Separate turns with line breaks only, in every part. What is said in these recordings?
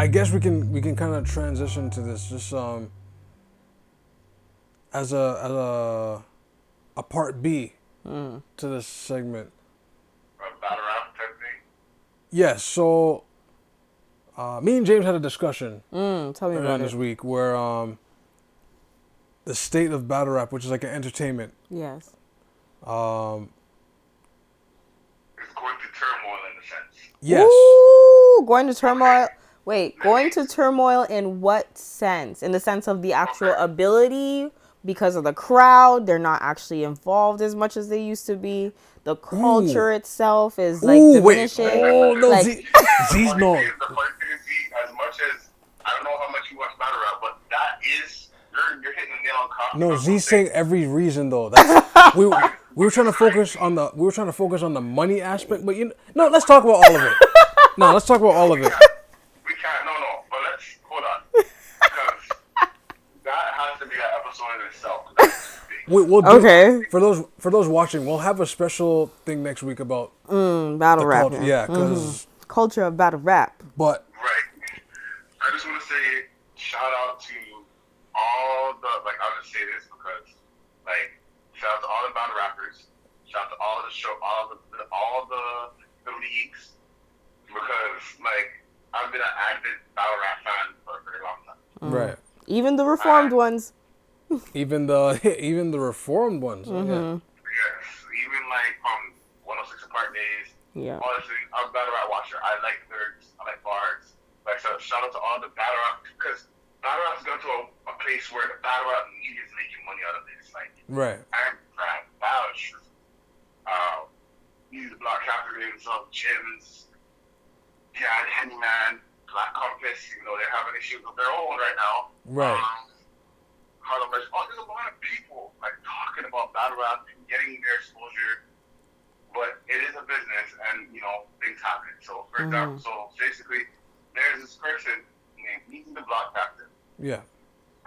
I guess we can kind of transition to this just as a part B to this segment.
Battle rap type thing.
Yes. So me and James had a discussion.
Tell me about
this
it.
week where the state of battle rap, which is like an entertainment.
Yes.
It's going through turmoil in a sense.
Yes.
Ooh, going to turmoil. Wait, going to turmoil in what sense? In the sense of the actual ability, because of the crowd, they're not actually involved as much as they used to be. The culture itself is like diminishing.
Oh no,
like,
Z's no.
The funny thing is, as much as I don't know how much you watch battle rap, but that is you're hitting the nail on top.
No, Z's saying every reason though. That's we were trying to focus on the money aspect, but no, let's talk about all of it. No, let's talk about all of it.
We can't. No, but let's hold on because that has to be an episode in itself.
We'll do,
okay.
For those watching, we'll have a special thing next week about
battle rap.
Culture. Yeah, because
culture of battle rap.
But
right. I just want to say shout out to all the I'll just say this because shout out to all the battle rappers, shout out to all the leagues because I've been an avid battle rap fan for a very long time.
Right.
Even the reformed ones.
Even the reformed ones. Yeah.
Yes. Even from 106 Apart days.
Yeah.
Honestly, I'm a battle rap watcher. I like lyrics. I like bars. So shout out to all the battle rap because battle rap's gone to a place where the battle rap media is making money out of this.
Right.
I'm Vouch. EazyBlockcapt doing some gyms. Yeah, Hennyman, Black Compass. They're having issues of their own right now.
Right.
Harlem There's a lot of people talking about battle rap and getting their exposure, but it is a business and things happen. So for example, basically there's this person named eazyblockcapt.
Yeah.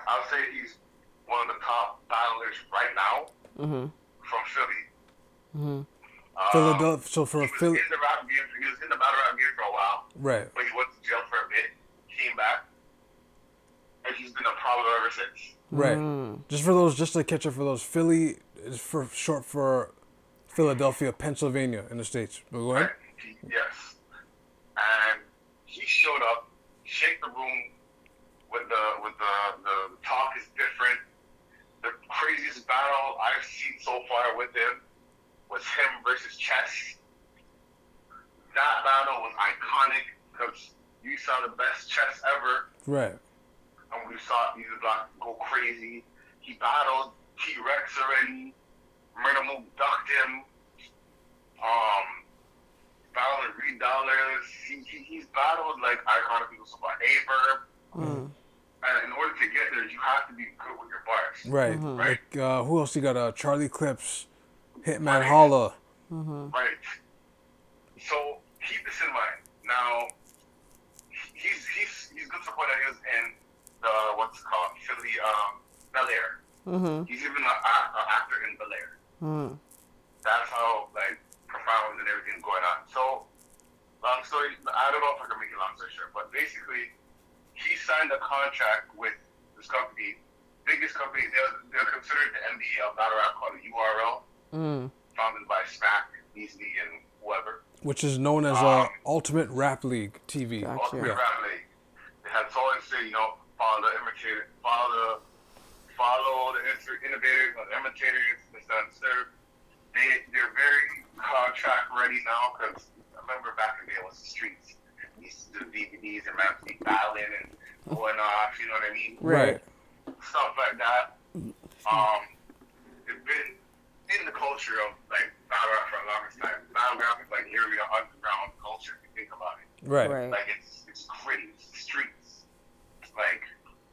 I'll say he's one of the top battlers right now from Philly.
Philadelphia. So for
he was in the battle rap game for a while.
Right.
But he went to jail for a bit, came back, and he's been a problem ever since.
Right. Just to catch up for those, Philly is for short for Philadelphia, Pennsylvania in the States. But go ahead.
Right. Yes. And he showed up, shake the room with the talk is different. The craziest battle I've seen so far with him was him versus Chess. That battle was iconic because you saw the best chess ever.
Right.
And we saw EazyBlock go crazy. He battled T-Rex already. Murder Move ducked him. Battled $3. He's battled iconic people so far. A-Verb. And in order to get there, you have to be good with your bars.
Right.
Right.
Who else you got? Charlie Clips, Hitman Holla.
Right. So keep this in mind. Now, he's good to the point that he was in what's it called? Philly, Bel Air. He's even an actor in Bel Air. That's how profound and everything going on. So, long story. I don't know if I can make it long story short, but basically, he signed a contract with this company, biggest company. They're considered the NBA of battle rap called URL, founded by Smack, Eazy, and whoever.
Which is known as Ultimate Rap League TV.
Gotcha.
Ultimate Rap League. They had so and say, follow the imitator, follow the innovators, the imitators, the stunts. They're very contract ready now because I remember back in the day it was the streets. We used to do DVDs and raps, be battling and going off, you know what I mean?
Right.
Stuff like that. It's been in the culture of battle rap for the longest time. Battle rap is literally an underground culture if you think about it.
Right.
It's gritty, it's the streets.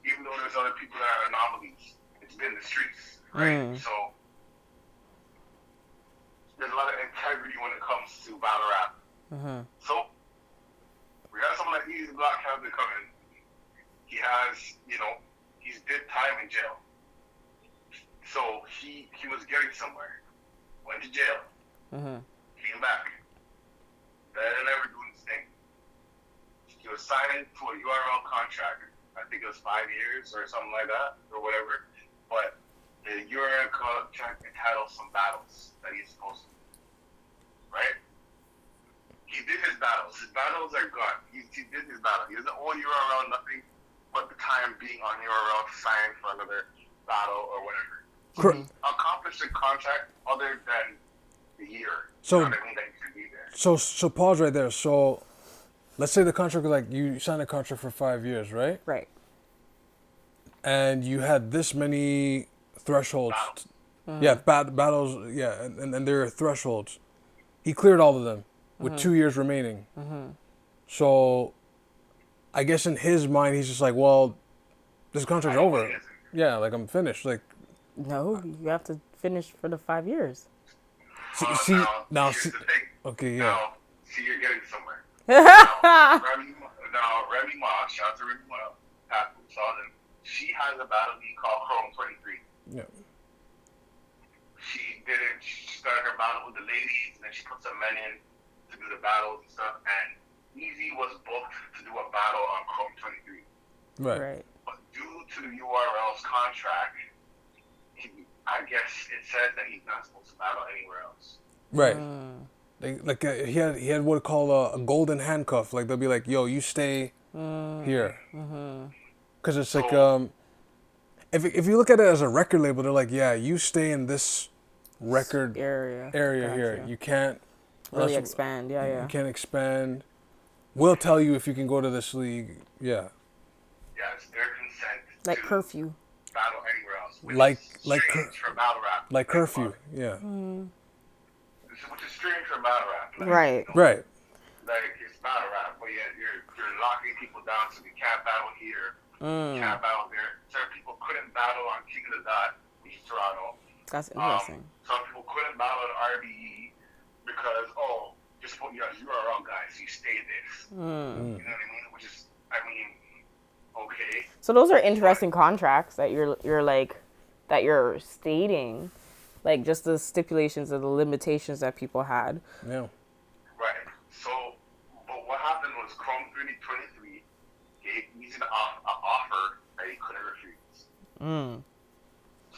Even though there's other people that are anomalies, it's been the streets, right? So there's a lot of integrity when it comes to battle rap. So we got someone like EazyBlockcapt coming. He has, he's did time in jail. So he was getting somewhere, went to jail, came back, better than ever doing his thing. He was signing signed to a URL contract. I think it was 5 years or something like that, or whatever. But the URL contract entitles some battles that he's supposed to do, right? He did his battles. His battles are gone. He did his battle. He doesn't own URL, nothing but the time being on URL to sign for another battle or whatever. So he accomplished the contract other than the year.
So,
you know what I mean? That he should be there.
so pause right there. So, let's say the contract was like you signed a contract for 5 years, right?
Right.
And you had this many thresholds. Yeah, battles. Yeah, and there are thresholds. He cleared all of them with 2 years remaining. So, I guess in his mind, he's just like, well, this contract's over. Yeah, like I'm finished. Like,
No, you have to finish for the 5 years.
see,
Here's the thing.
okay, yeah.
Now, see, you're getting somewhere. Remy Ma, shout out to Remy Ma, she has a battle being called Chrome 23.
Yeah.
She started her battle with the ladies, and then she put some men in to do the battles and stuff, and Eazy was booked to do a battle on Chrome 23.
Right.
But due to the URL's contract, I guess it says that he's not supposed to battle anywhere else.
Right. He had what called a golden handcuff. Like they'll be like, "Yo, you stay here," because it's like if you look at it as a record label, they're like, "Yeah, you stay in this record area here.
Gotcha.
You can't
Really expand. Yeah.
You can't expand. We'll tell you if you can go to this league. Yeah.
Yeah, it's their consent.
Like
to
curfew.
Battle anywhere else. For battle rap.
Like curfew. Yeah.
Which is strange for battle rap. Like,
Right.
You know,
Right.
Like it's battle rap, but yet you're locking people down so you can't battle here, you can't battle there. Certain people couldn't battle on King of the Dot, which is Toronto.
That's interesting.
Some people couldn't battle on RBE because you're supposed to be URL guys, you stay this. You know what I mean? Which is, okay.
So those are interesting contracts that you're stating, like just the stipulations and the limitations that people had.
Yeah.
Right. So, but what happened was Chrome 2023 gave Eazy an offer that he couldn't refuse.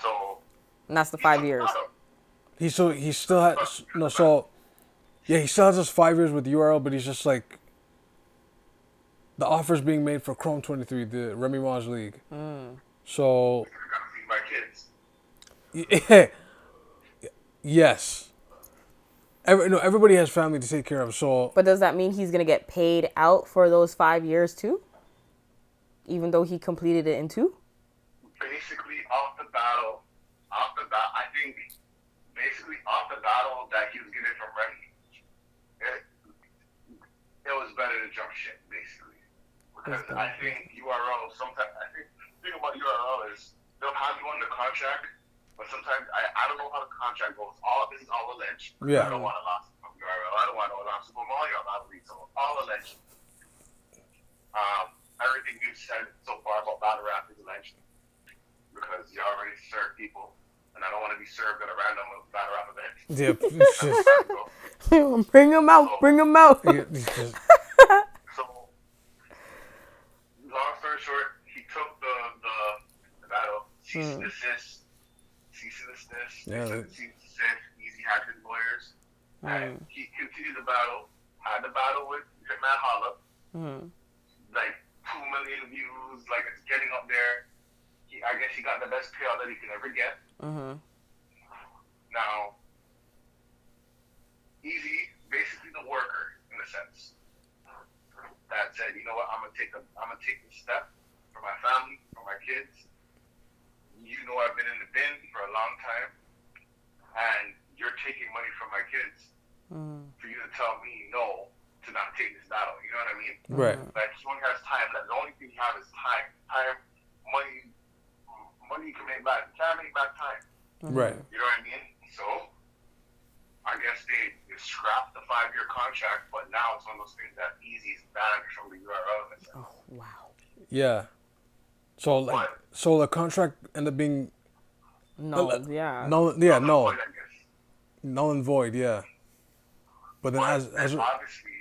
So.
And that's the 5 years.
He still has he still has his 5 years with URL, but he's just like the offer's being made for Chrome 23, the Remy Ma's league. So.
I gotta feed my kids.
Yes. Everybody has family to take care of. So.
But does that mean he's gonna get paid out for those 5 years too? Even though he completed it in 2?
Basically, off the battle, I think basically off the battle that he was getting from Remy, it was better to jump ship, basically. Because I think URL, sometimes, the thing about URL is they'll have you under contract, but sometimes, I don't know how the contract goes. All of this is all alleged.
Yeah.
I don't want to lawsuit from URL. I don't want to lawsuit from all your lotteries. So all alleged. Everything you've said so far about battle rap is alleged. Because you already served people, and I don't want to be served at a random battle rap event.
Yeah.
Bring him out. Bring him out.
So, long story short, he took the battle, cease and desist. Eazy had his lawyers, and he continued the battle. Had the battle with Hitman Holla, like 2 million views, like it's getting up there. I guess he got the best payout that he could ever get. Now, Eazy, basically the worker in a sense, that said, you know what, I'm gonna take this step for my family, for my kids. You know I've been in the bin for a long time, and you're taking money from my kids for you to tell me no to not take this battle. You know what I mean?
Right.
Like he only has time. Like, the only thing he has is time. Time, money you can make back. You can't make back time.
Right.
You know what I mean? So I guess they scrapped the 5-year contract, but now it's one of those things that Eazy's banned from the URL.
Oh wow.
Yeah. So the contract ended up being
No.
Void, I guess.
null and void. Yeah. But then as
obviously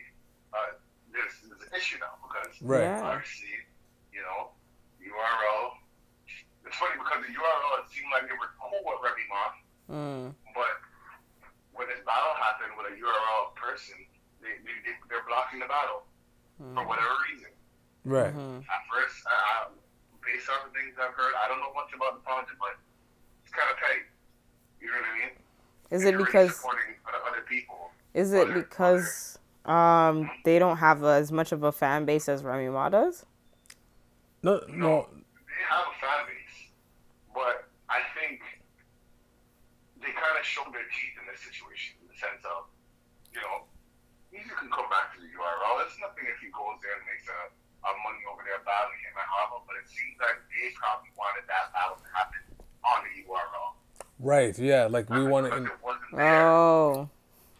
there's an issue now because
Right.
Yeah.
obviously, URL. It's funny because the URL, it seemed like they were cool with Remy Ma, but when this battle happened with a URL person, they're blocking the battle for whatever reason.
Right.
At first, based on the things I've heard, I don't know much about the project, but it's kind of tight. You know what I mean?
Is it because
supporting other people?
Is it because they don't have as much of a fan base as Remy Ma does?
No.
They have a fan base, but I think they kind of showed their teeth in this situation in the sense of, Eazy can come back to the URL. It's nothing if he goes there and makes a money over there battling him at Harlem, but it seems like they probably wanted that battle to happen on the URL.
Right. Yeah. Like we want to.
Oh,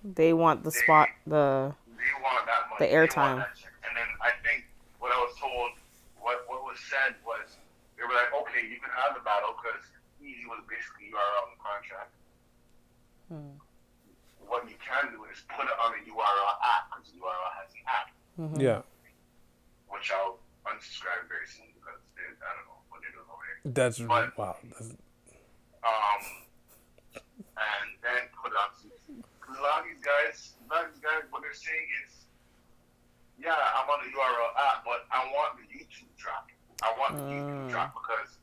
they want the spot, the
that money.
the airtime.
And then I think what I was told, what was said was they were like, okay, you can have the battle because Eazy was basically URL in the contract. What you can do is put it on the URL app because the URL has the app.
Yeah.
Which I'll unsubscribe very soon because I don't know what they're doing over there.
That's wow.
And then put it on. Because a lot of these guys, what they're saying is, yeah, I'm on the URL app, but I want the YouTube drop. I want the YouTube drop because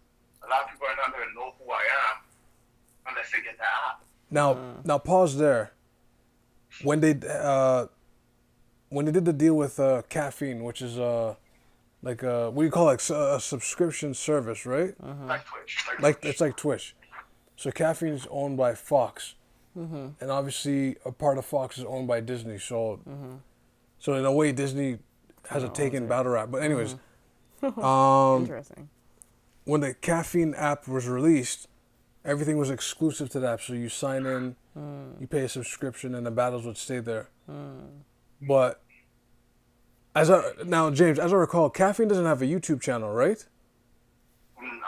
a lot of people are not going to know who I am unless they get the app.
Now pause there. When they did the deal with Caffeine, which is like what do you call it? A subscription service, right?
Like Twitch.
It's like Twitch. So Caffeine is owned by Fox, and obviously a part of Fox is owned by Disney. So, so in a way, Disney has a take in battle rap. But anyways,
Interesting.
when the Caffeine app was released, everything was exclusive to the app. So you sign in, you pay a subscription, and the battles would stay there. But now, James, as I recall, Caffeine doesn't have a YouTube channel, right?
I don't know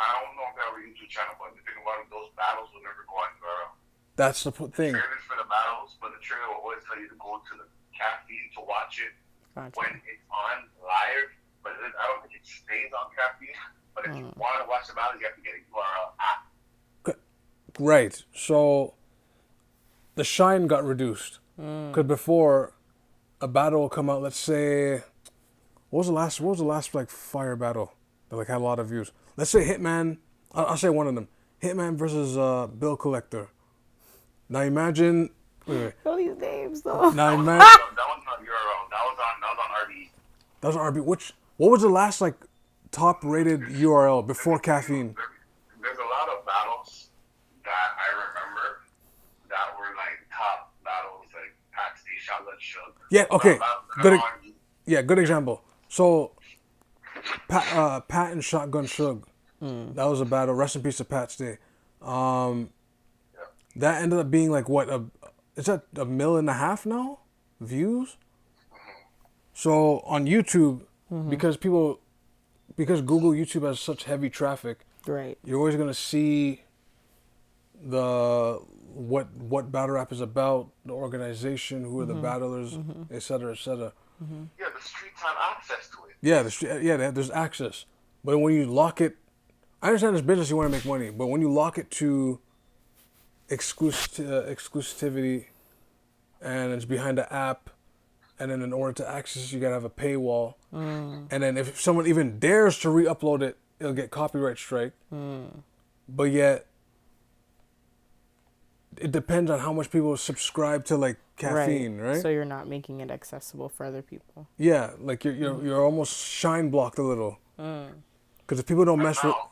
if they have a YouTube channel, but the thing about it, those battles will never go on URL.
That's the thing.
Trailers for the battles, but the trailer will always tell you to go to the Caffeine to watch it when it's on live. But I don't think it stays on Caffeine. But if you want to watch the battle, you have to get a URL app.
Right. So the shine got reduced. Because before a battle will come out, let's say, what was the last like fire battle that like had a lot of views? Let's say Hitman. I'll say one of them. Hitman versus Bill Collector. Now imagine. Wait.
All these names though.
Now imagine.
That was not URL. That was on RBE.
That was RB. What was the last like top rated URL before Caffeine?
There's a lot of battles that I remember that were like top battles, like Pat Stay, Shotgun Shug.
Yeah. Okay. Good example. So, Pat and Shotgun Shug. That was a battle. Rest in peace to Pat Stay. That ended up being like what? Is that 1.5 million now? Views? So on YouTube, because Google YouTube has such heavy traffic,
Right.
you're always gonna see what battle rap is about, the organization, who are the battlers, etc., etc.
Yeah, the streets have access to it.
Yeah, there's access. But when you lock it, I understand it's business, you want to make money, but when you lock it to exclusivity and it's behind the app, and then in order to access you gotta have a paywall, and then if someone even dares to re-upload it, it'll get copyright strike. But yet, it depends on how much people subscribe to like Caffeine, right?
So you're not making it accessible for other people.
Yeah, like you're almost shine blocked a little. Because if people don't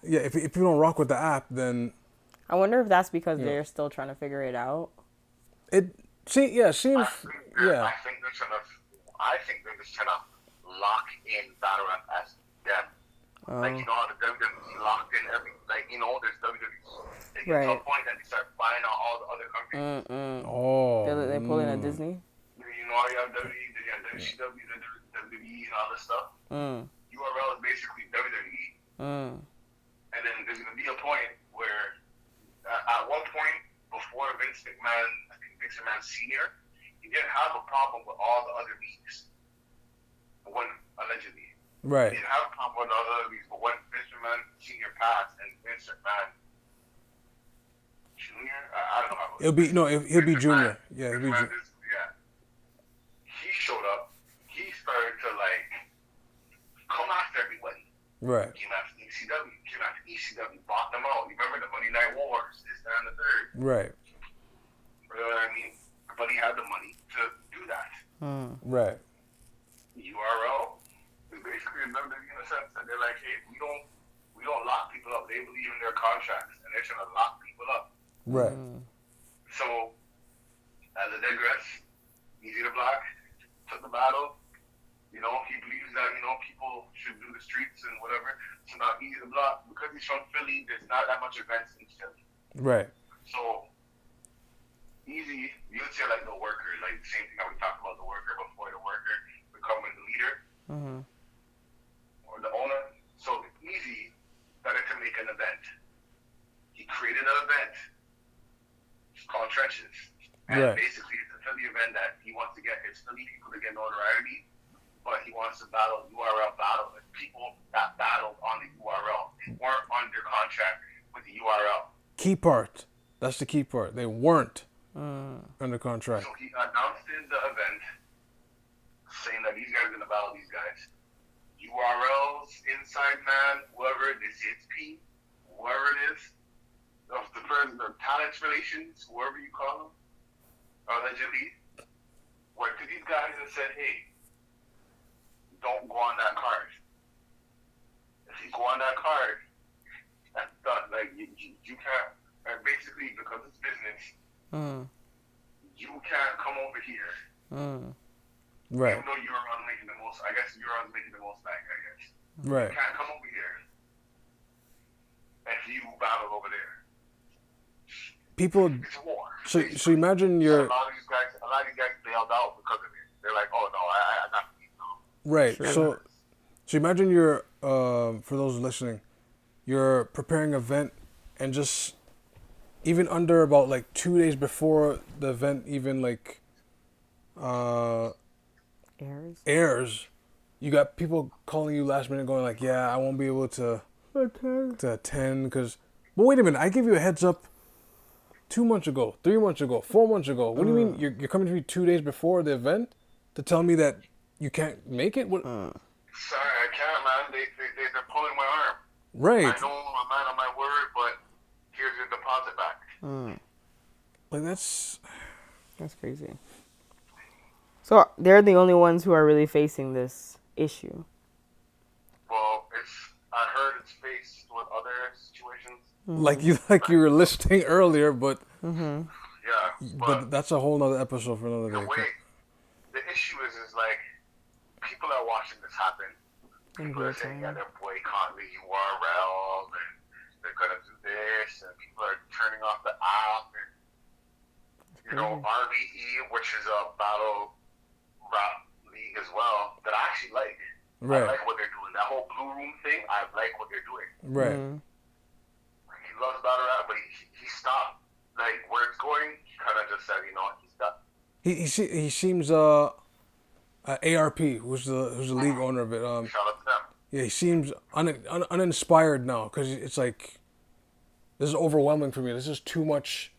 if people don't rock with the app, then
I wonder if that's because they're still trying to figure it out.
Seems.
I think they're just trying to lock in battle rap as them. Like how the WWE locked in every there's WWE. They get to a point that they start buying out all the other companies.
They pull in a Disney.
You know how you have WWE, then you have WCW, then WWE and all this stuff. URL is basically WWE. And then there's going to be a point where, at one point before Vince McMahon Sr., he didn't have a problem with all the other leagues. When, allegedly.
Right.
He didn't have a problem with other leagues, but when Vince McMahon Senior passed and Vince McMahon Junior, I don't know how it was.
He'll be junior. Yeah, he'll be
McMahon yeah. He showed up. He started to like come after everybody.
right.
Came after ECW. Came after ECW. Bought them out. You remember the Monday Night Wars? This, that, and the third.
Right.
You know what I mean? But he had the money to do that.
Right.
URL is basically another in a sense that they're like, hey, we don't lock people up. They believe in their contracts and they're trying to lock people up.
Right.
So, as a digress, Eazy the Block took the battle. You know, he believes that, you know, people should do the streets and whatever. So now Eazy the Block, because he's from Philly, there's not that much events in Philly.
Right.
So, Eazy, you would say like the worker, like the same thing that we talked about the worker before the worker becoming the leader or the owner. So Eazy started to make an event. He created an event. It's called Trenches. And basically it's a Philly event that he wants to get his Philly people to get notoriety, but he wants to battle URL battle with people that battled on the URL. They weren't under contract with the URL.
Key part. That's the key part. They weren't under contract.
So he announced in the event saying that these guys are going to battle these guys. URLs, Inside Man, whoever it is, P, whoever it is, of the person, the talent relations, whoever you call them, allegedly, went to these guys and said, hey, don't go on that card. If you go on that card, that's done. Like, you can't, and basically, because it's business, you can't come over here.
Right.
Even though URL's making the most, I guess URL's making the most bank, I guess.
Right.
You can't come over here if you battle over there.
People.
It's a war.
So imagine you're.
A lot of these guys bailed out because of it. They're like, oh no, I got to leave now.
Right.
Sure.
So imagine you're. For those listening, you're preparing an event, and just even under about like 2 days before the event even like airs, you got people calling you last minute going like, yeah, I won't be able to attend because. But wait a minute, I gave you a heads up 2 months ago, 3 months ago, 4 months ago. What do you mean you're coming to me 2 days before the event to tell me that you can't make it? What?
Sorry, I can't, man. They're pulling my arm.
Right.
I know I'm a man of my word, but here's your deposit back.
Like that's
crazy. So they're the only ones who are really facing this issue.
Well, I heard it's faced with other situations.
Like you were listing earlier, but
yeah,
but that's a whole nother episode for another day.
The issue is like people are watching this happen. People are saying, yeah, they're boycotting the URL and they're gonna do this, and people are turning off the app, and you know, RBE, which is a battle rap league as well, that I actually like.
Right.
I like what they're doing. That whole Blue Room thing, I like what they're doing.
Right.
He loves battle rap, but he stopped. Like, where it's going, he kind of just said, you know, he's done.
He seems ARP, who's the league owner of it.
Shout out to them.
Yeah, he seems uninspired now because it's like this is overwhelming for me. This is too much.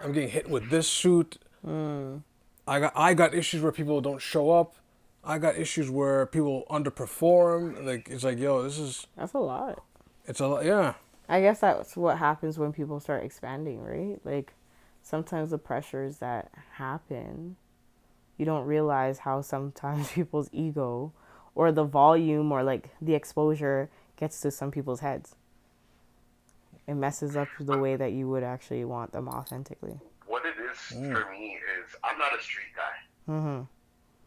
I'm getting hit with this suit. I got issues where people don't show up. I got issues where people underperform. Like it's like, yo,
that's a lot.
It's a lot, yeah.
I guess that's what happens when people start expanding, right? Like sometimes the pressures that happen, you don't realize how sometimes people's ego or the volume or like the exposure gets to some people's heads. It messes up the way that you would actually want them authentically.
What it is for me is I'm not a street guy,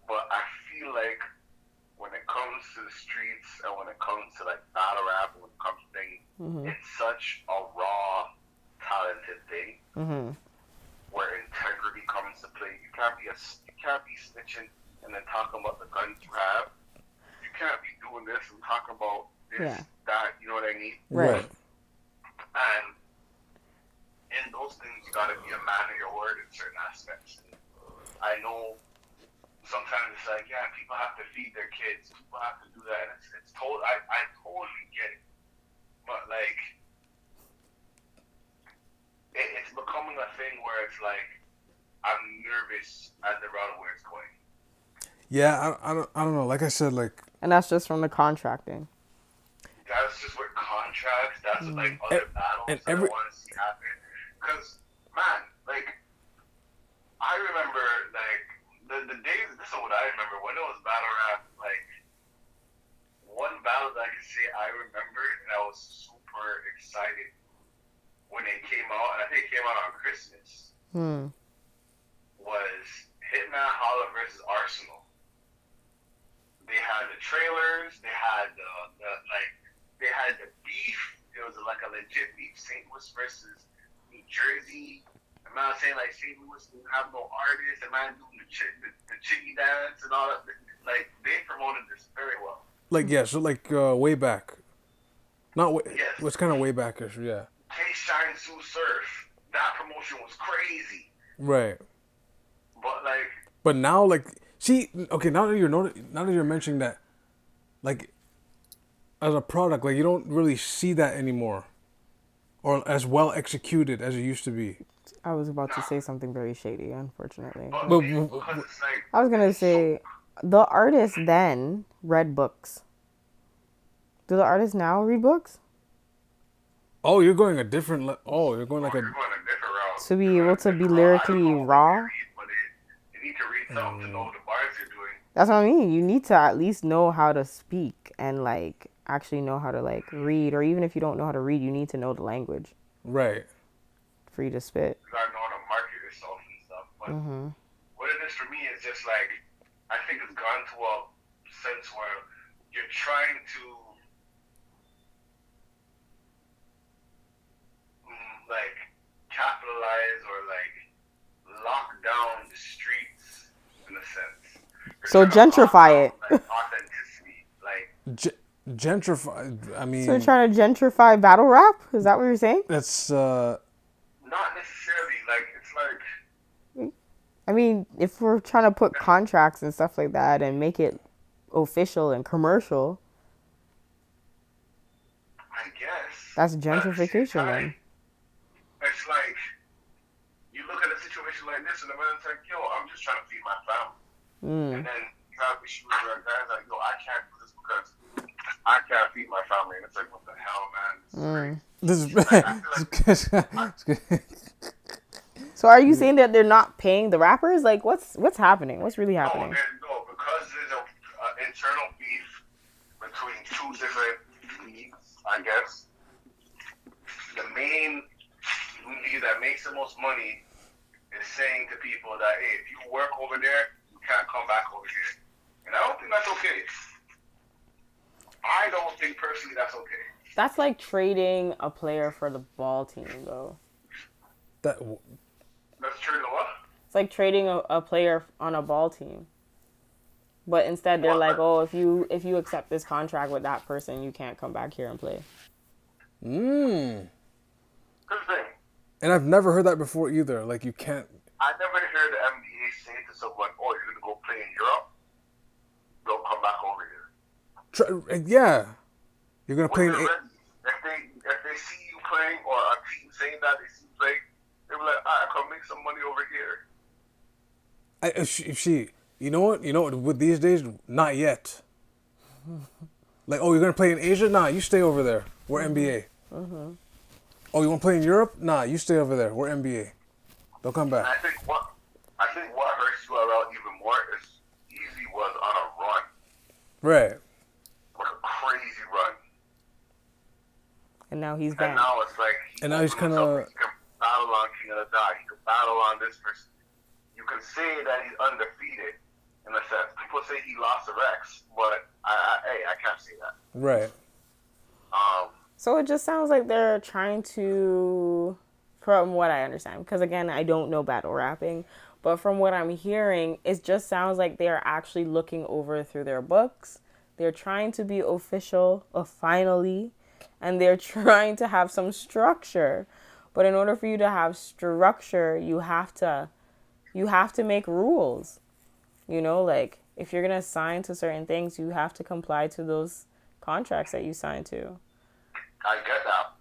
but I feel like when it comes to the streets and when it comes to like battle rap, when it comes to things, it's such a raw, talented thing where integrity comes to play. You can't be snitching and then talking about the guns you have. You can't be doing this and talking about this, that. You know what I mean?
Right.
And in those things, you got to be a man of your word in certain aspects. And I know sometimes it's like, yeah, people have to feed their kids. People have to do that. It's told. I totally get it. But like, it's becoming a thing where it's like I'm nervous at the route where it's going.
Yeah, I don't know. Like I said, like.
And that's just from the contracting.
That's just with contracts. That's with, like other battles that I want to see happen. Because man, like I remember like the days. This is what I remember when it was battle rap. Like one battle that I can say I remembered, and I was super excited when it came out, and I think it came out on Christmas. Was Hitman Holla versus Arsenal. They had the trailers. They had they had the beef. It was like a legit beef. St. Louis versus New Jersey. I'm not saying like St. Louis didn't have no artists. The man doing the chiggy dance and all that. Like they promoted this very well.
Like yeah, so like way back. Not way.
Yes.
What's kind of way backish, yeah.
K.Shine Sue Surf. That promotion was crazy.
Right.
But like.
But now, like, see, okay, now that you're mentioning that, like, as a product, like, you don't really see that anymore, or as well executed as it used to be.
I was about to say something very shady, unfortunately.
But
I was gonna say, the artists then read books. Do the artists now read books?
Oh, you're going a different. You're going like
you're going a different route.
To be able to be lyrically raw.
You need to read something to know the bars you're doing.
That's what I mean. You need to at least know how to speak and like actually know how to like read, or even if you don't know how to read, you need to know the language.
Right.
For you to spit.
You gotta know how to market yourself and stuff. But what it is for me is just like I think it's gone to a sense where you're trying to like capitalize or like lock down the streets in a sense.
So gentrify it.
Like, authenticity, like
gentrify. I mean.
So you're trying to gentrify battle rap? Is that what you're saying?
That's
not necessarily. Like it's like.
I mean, if we're trying to put contracts and stuff like that and make it official and commercial,
I guess
that's gentrification then.
It's like you look at a situation like this and the man's like, yo, I'm just trying to feed my family. And then you have issues where guys like, yo, I can't do this because I can't feed my family. And it's like, what the hell, man? This is crazy.
So are you saying that they're not paying the rappers? Like, what's happening? What's really happening?
No, because there's an internal beef between two different leagues, I guess. The main league that makes the most money is saying to people that, hey, if you work over there, you can't come back over here. And I don't think that's okay. I don't think personally that's okay.
That's like trading a player for the ball team, though.
That's trading what?
It's like trading a player on a ball team. But instead, they're like, oh, if you accept this contract with that person, you can't come back here and play.
Good thing.
And I've never heard that before either. Like, you can't.
I never heard the NBA say to someone, oh, you're going to go play in Europe? Don't come back over here.
Yeah. You're going to play in...
If they see you playing or a team saying that they see you playing, they'll be like, all right, come make some money over here.
You know what? With these days, not yet. Like, oh, you're going to play in Asia? Nah, you stay over there. We're NBA. Oh, you want to play in Europe? Nah, you stay over there. We're NBA. Don't come back.
I think what hurts URL even more is Eazy was on a run.
Right.
Like a crazy run.
And now he's back.
And now it's like
he's kind of...
He can battle on King of the Dot. He can battle on this person. You can say that he's undefeated in a sense. People say he lost to Rex, but I can't say that.
Right.
So it just sounds like they're trying to, from what I understand, because again, I don't know battle rapping, but from what I'm hearing, it just sounds like they are actually looking over through their books. They're trying to be official, finally, and they're trying to have some structure. But in order for you to have structure, you have to make rules. You know, like, if you're going to sign to certain things, you have to comply to those contracts that you signed to.
I get that.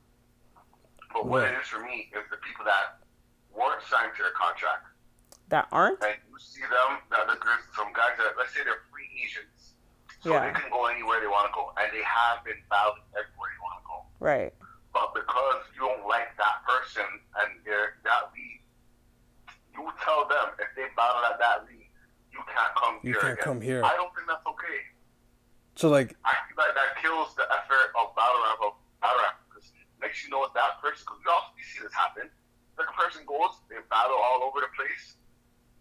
But what it is for me is the people that weren't signed to their contract.
That aren't?
And you see them, that there's some guys that, let's say they're free agents. So they can go anywhere they want to go. And they have been battling everywhere they want to go.
Right.
But because you don't like that person and they're that league, you tell them if they battle at that league, you can't come here.
You can't come here.
I don't think that's okay.
So, like...
I feel like that kills the effort of battlerap, because makes you know it's that person. Because we see this happen. Like a person goes, they battle all over the place.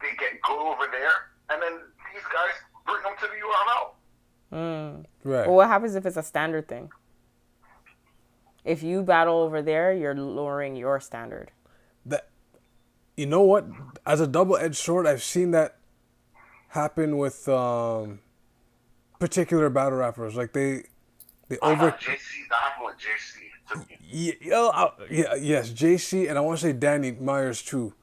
They go over there, and then these guys bring them to the URL.
Right.
Well, what happens if it's a standard thing? If you battle over there, you're lowering your standard.
You know what? As a double-edged sword, I've seen that happen with particular battle rappers. Like they over.
JC, that happened with JC.
Yes, JC, and I want to say Danny Myers too.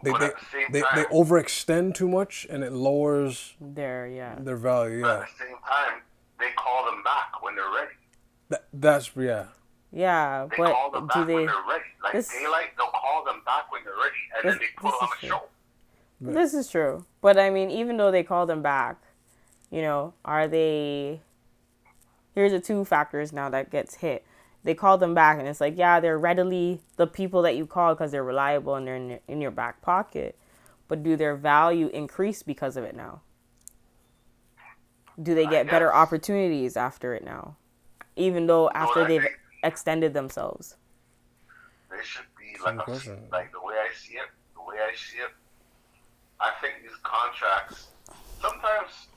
They overextend too much, and it lowers their value.
But at the same time, they call them back when they're ready.
That's yeah.
Yeah,
they
but
call them back
do
when
they?
They're ready. Like Daylight, they'll call them back when they're ready, and then they put on a show.
Right.
This is true, but I mean, even though they call them back, you know, are they? Here's the two factors now that gets hit. They call them back, and it's like, yeah, they're readily the people that you call because they're reliable and they're in your back pocket. But do their value increase because of it now? Do they get better opportunities after it now? Even though after they've extended themselves?
They should be like the way I see it, I think these contracts, sometimes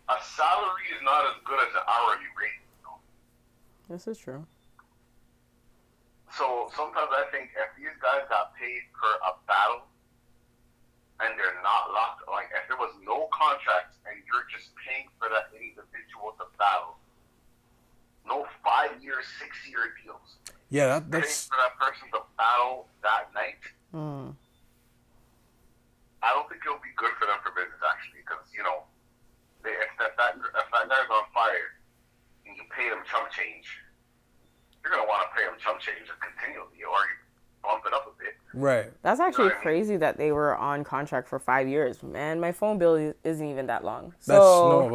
a salary is not as good as an hourly rate. You know?
This is true.
So sometimes I think if these guys got paid for a battle and they're not locked, like if there was no contract and you're just paying for that individual to battle, no 5-year, 6-year deals.
Yeah, that's
paying for that person to battle that night. I don't think it'll be good for them for business actually, because if that guy's on fire and you pay them chump change, you're gonna want to pay them chump change continually, or you bump it up a bit.
Right.
That's actually crazy that they were on contract for 5 years. Man, my phone bill isn't even that long. So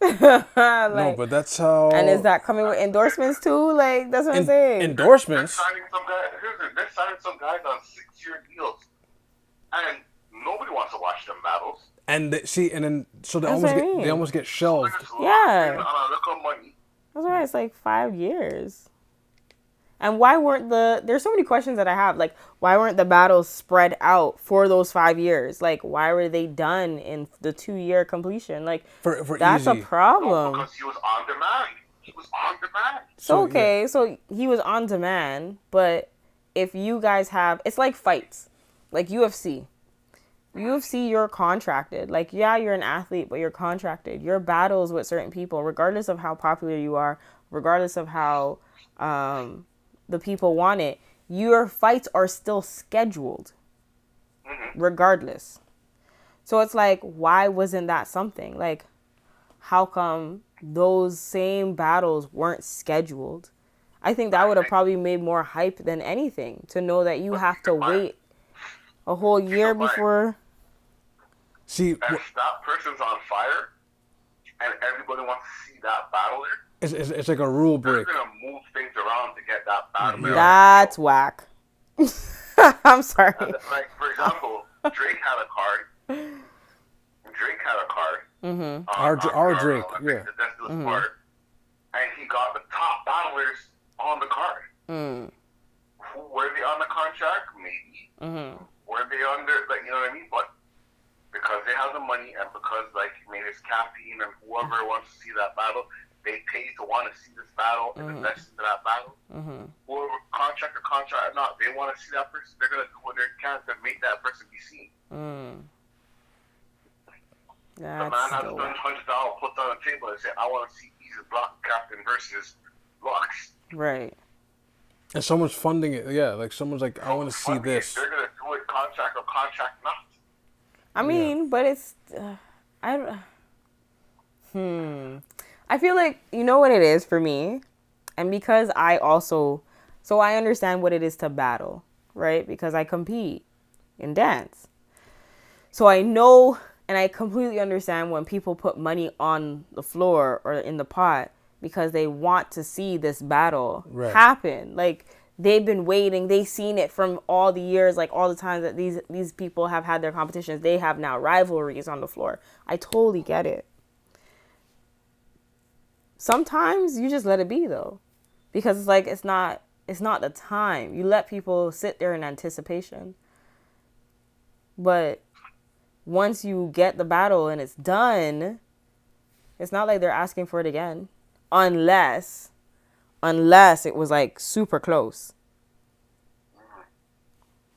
no, but that's how.
And is that coming with endorsements too? Like that's what I'm saying.
Endorsements.
They're signing some guys on 6-year deals, and nobody wants to watch them battles.
And they almost get shelved.
Yeah. That's why it's like 5 years. And why weren't there's so many questions that I have. Like, why weren't the battles spread out for those 5 years? Like, why were they done in the 2-year completion? Like,
for
that's
Eazy.
a problem.
No, because he was on demand.
So he was on demand, but if you guys have, it's like fights, like UFC, you're contracted. Like, yeah, you're an athlete, but you're contracted. Your battles with certain people, regardless of how popular you are, regardless of how the people want it, your fights are still scheduled regardless. So it's like, why wasn't that something? Like, how come those same battles weren't scheduled? I think that would have probably made more hype than anything, to know that you have to wait a whole year before.
See,
if that person's on fire and everybody wants to see that battler,
it's like a rule break.
They're gonna move things around to get that battler.
That's whack. I'm sorry.
Like, for example, Drake had a card.
Our Drake, yeah.
Part, and he got the top battlers on the card. Were they on the contract? Maybe. Were they under, like, you know what I mean? But because they have the money, and because, like, maybe it's Caffeine and whoever wants to see that battle, they pay to want to see this battle and invest into that battle. Whoever contract or not, they want to see that person. They're gonna do what they can to make that person be seen. The man has $100 put on the table and say, "I want to see eazyblockcapt versus Blocks."
Right.
And someone's funding it. Yeah, like someone's like, "I want to see this."
They're gonna do it, contract or contract not.
I mean, but it's I I feel like you know what it is for me, and because I also so I understand what it is to battle, right? Because I compete in dance. So I know and I completely understand when people put money on the floor or in the pot because they want to see this battle happen. Like they've been waiting, they've seen it from all the years, like all the times that these people have had their competitions. They have now rivalries on the floor. I totally get it. Sometimes you just let it be though. Because it's like it's not the time. You let people sit there in anticipation. But once you get the battle and it's done, it's not like they're asking for it again. Unless it was like super close.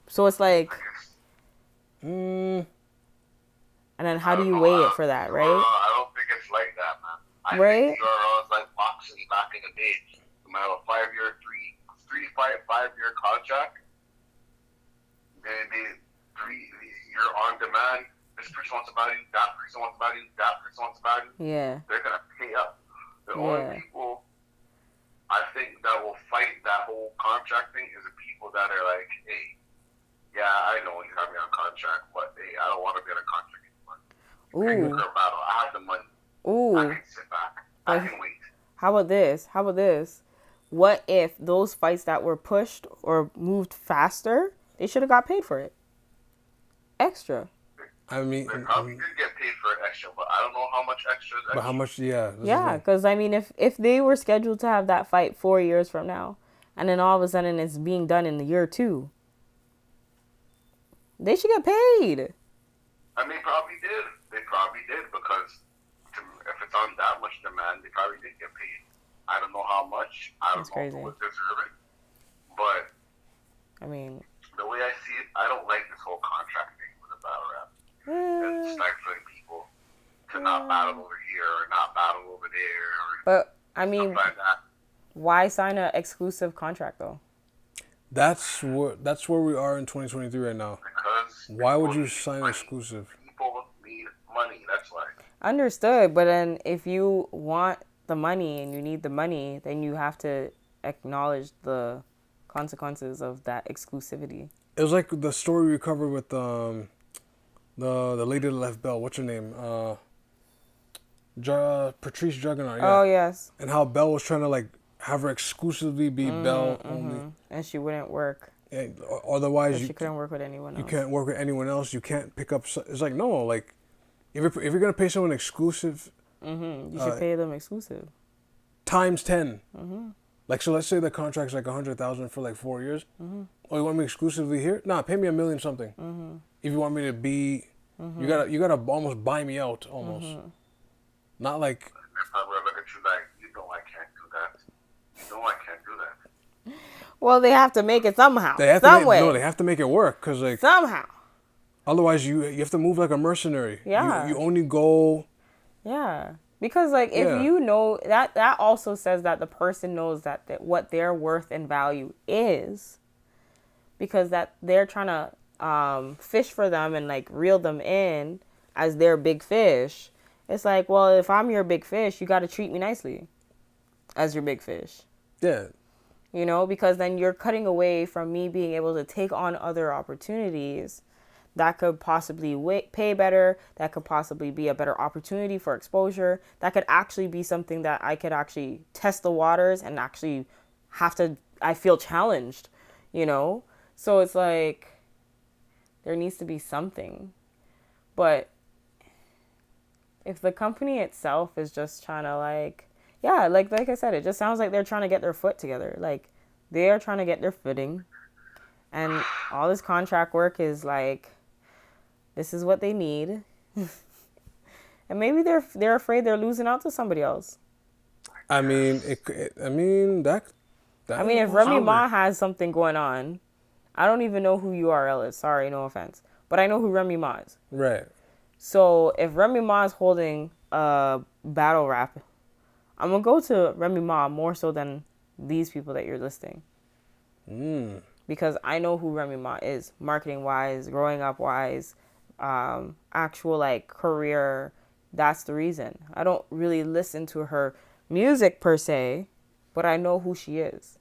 So it's like, and then how do you weigh it for that, right?
I don't think it's like that, man. I think URL is like boxing back in the day. You might have a 5-year, 5-year contract. You're on demand. This person wants about you. That person wants about you. That person wants about you.
Yeah.
They're gonna pay up. The only people I think that will fight that whole contract thing is the people that are like, hey, yeah, I know you have me on contract, but hey, I don't want to be on a contract anymore. Ooh. Battle. I have the money. Ooh. I can sit back. I can wait.
How about this? What if those fights that were pushed or moved faster, they should have got paid for it? Extra.
I mean,
they probably did get paid for it extra, but I don't know how much extra.
But how much? Yeah.
Yeah, because I mean, if they were scheduled to have that fight 4 years from now, and then all of a sudden it's being done in the year 2, they should get paid.
And they probably did. Because if it's on that much demand, they probably did get paid. I don't know how much. I don't know who was deserving. But
I mean,
the way I see it, I don't like this whole contract thing with the battle rap. And stifling people to not battle over here or not battle over there.
But I mean,
like that.
Why sign an exclusive contract though?
That's where we are in 2023 right now.
Because
why would you sign exclusive?
People need money. That's why.
Understood, but then if you want the money and you need the money, then you have to acknowledge the consequences of that exclusivity.
It was like the story we covered with the lady that left Bell. What's her name? Patrice Juggernaut. Yeah.
Oh yes.
And how Bell was trying to like have her exclusively be Bell only,
and she wouldn't work.
And otherwise,
she couldn't work with anyone else.
You can't work with anyone else. You can't pick up. It's like no, like if you're gonna pay someone exclusive,
you should pay them exclusive
times 10. Like so, let's say the contract's like 100,000 for like 4 years. Oh, you want me exclusively here? Nah, pay me $1 million something. If you want me to be, you gotta almost buy me out almost. Not like.
They're probably look at you like you know I can't do that. You know I can't do that.
Well, they have to make it somehow.
They have to make it work because like
somehow.
Otherwise, you have to move like a mercenary.
Yeah.
You only go.
Yeah. Because like if you know that also says that the person knows that what their worth and value is, because that they're trying to fish for them and like reel them in as their big fish. It's like, well, if I'm your big fish, you got to treat me nicely as your big fish.
Yeah.
You know, because then you're cutting away from me being able to take on other opportunities that could possibly pay better, that could possibly be a better opportunity for exposure, that could actually be something that I could actually test the waters and actually I feel challenged, you know? So it's like, there needs to be something. But if the company itself is just trying to like I said, it just sounds like they're trying to get their foot together. Like they are trying to get their footing, and all this contract work is like, this is what they need, and maybe they're afraid they're losing out to somebody else.
I mean, if
Remy Ma has something going on, I don't even know who URL is. Sorry, no offense, but I know who Remy Ma is.
Right.
So if Remy Ma is holding a battle rap, I'm going to go to Remy Ma more so than these people that you're listing. Because I know who Remy Ma is, marketing-wise, growing up-wise, actual like career, that's the reason. I don't really listen to her music per se, but I know who she is.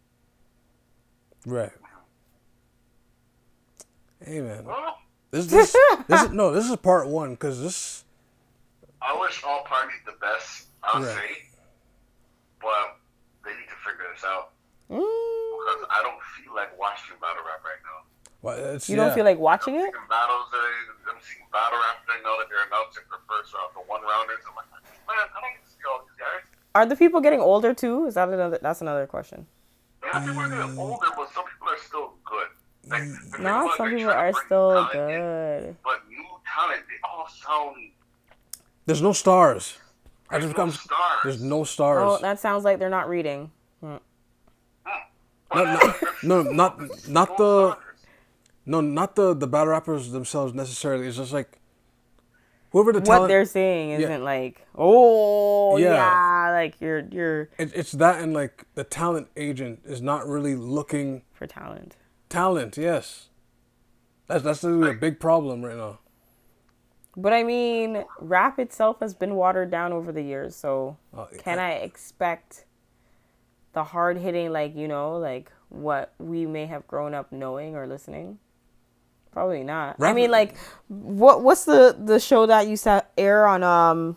Right. Hey man,
Well,
this is part one because this.
I wish all parties the best, I'll
Right.
say, but they need to figure this out
Mm.
because I don't feel like watching battle rap right now.
Well, it's,
You don't feel like watching it?
I'm seeing battle rap right now that they're announcing for first round, the one rounders. I'm like, man, I don't get to see all these guys.
Are the people getting older too? Is that another? That's another question.
Yeah, people are getting older, but some people are still good. Like, the thing
No,
about it,
some
they're
people
trying to
are
bring
still
talent in,
good.
but new talent, they all sound.
There's no stars.
There's no stars.
There's no
Oh,
stars.
that sounds like they're not reading.
Not
No stars.
not the battle rappers themselves necessarily. It's just like whoever the
What
talent.
they're saying isn't
Yeah.
like, oh
Yeah.
yeah, like you're
It's that and like the talent agent is not really looking
for talent.
talent. Yes, that's really a big problem right now.
But I mean, rap itself has been watered down over the years, so can I expect the hard hitting, like, you know, like what we may have grown up knowing or listening? Probably not. I
Rap-
mean, like, what's the show that used to air on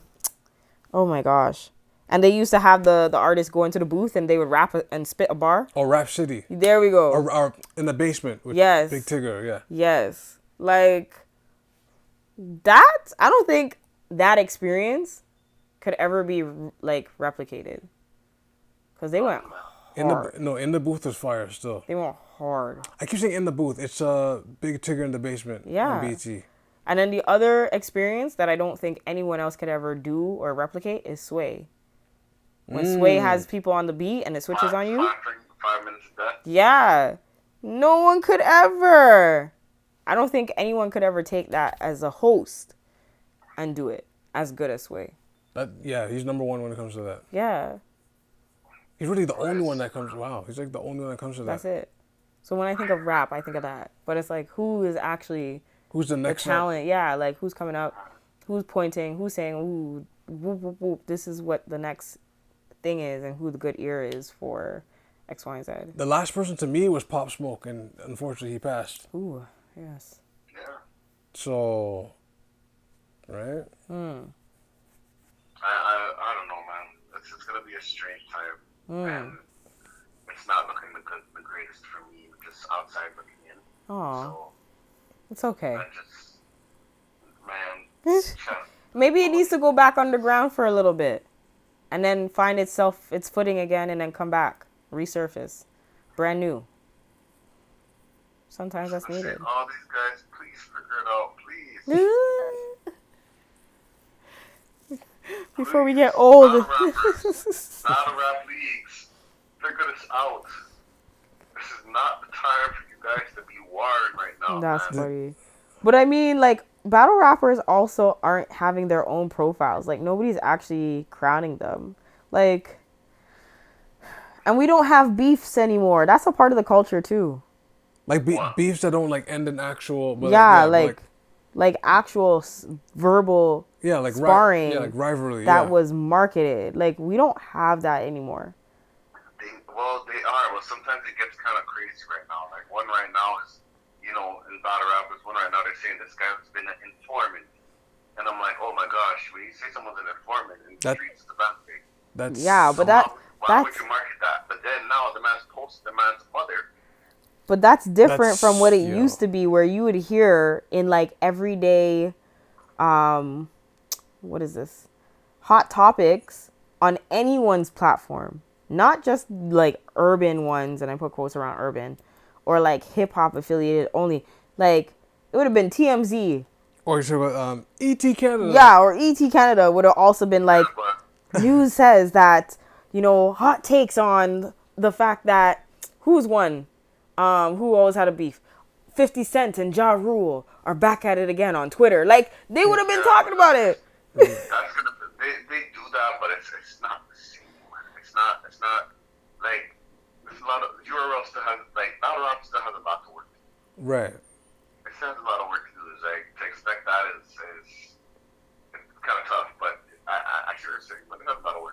oh my gosh, and they used to have the artists go into the booth and they would rap and spit a bar.
Or Rap City.
There we go.
Or in the basement with
Yes.
Big Tigger. Yeah.
Yes, like that. I don't think that experience could ever be like replicated because they went hard.
In the booth was fire still.
They went hard.
I keep saying in the booth. It's Big Tigger in the basement.
Yeah.
On BT.
And then the other experience that I don't think anyone else could ever do or replicate is Sway. When Sway has people on the beat and it switches on you.
5 minutes of that.
Yeah. No one could ever. I don't think anyone could ever take that as a host and do it as good as Sway.
Yeah, he's number one when it comes to that.
Yeah.
He's really the only one that comes. Wow, he's like the only one that comes to that.
That's it. So when I think of rap, I think of that. But it's like, who is actually
Who's the
the
next
talent? Yeah, like who's coming up, who's pointing, who's saying, ooh, whoop, whoop, whoop, this is what the next thing is and who the good ear is for X, Y, and Z.
The last person to me was Pop Smoke, and unfortunately he passed.
Ooh, yes.
Yeah.
So, right?
I don't know, man. It's gonna be a strange time, and it's not looking the greatest for me, just outside looking in.
Aw,
So
it's okay.
I just, man,
Maybe it needs to go back underground for a little bit and then find its footing again and then come back, resurface, brand new. Sometimes that's
I'm saying,
needed.
all these guys, please figure it out, please.
Before we get old.
Battle rappers, battle rap leagues, figure this out. This is not the time for you guys to be warring right now,
That's
man.
funny. But I mean, like, battle rappers also aren't having their own profiles. Like, nobody's actually crowning them. Like, and we don't have beefs anymore. That's a part of the culture, too.
Like beefs that don't like end in actual. But
Yeah, like actual verbal
yeah, like
sparring.
Yeah, like rivalry.
That
yeah.
was marketed. Like, we don't have that anymore.
They are. Well, sometimes it gets kind of crazy right now. Like, one right now is, you know, in battle rappers, one right now they're saying this guy's been an informant. And I'm like, oh my gosh, when you say someone's an informant in the streets, it's the bad thing.
That's
Yeah, but
Why would you market that? But then now the man's posted the man's mother.
But that's different from what it
yeah.
used to be, where you would hear in like everyday, what is this? Hot topics on anyone's platform, not just like urban ones, and I put quotes around urban, or like hip hop affiliated only. Like, it would have been TMZ.
Or you talk about ET Canada.
Yeah, or ET Canada would have also been like,
But
news says that, you know, hot takes on the fact that, who's one? Who always had a beef? 50 Cent and Ja Rule are back at it again on Twitter. Like, they would have been talking about it.
that's gonna. They do that, but it's not the same. It's not like there's a lot of URL still has battle rap still has a lot to work.
Right.
It still has a lot of work to do. It's like to expect that Thursday, but that's not a word.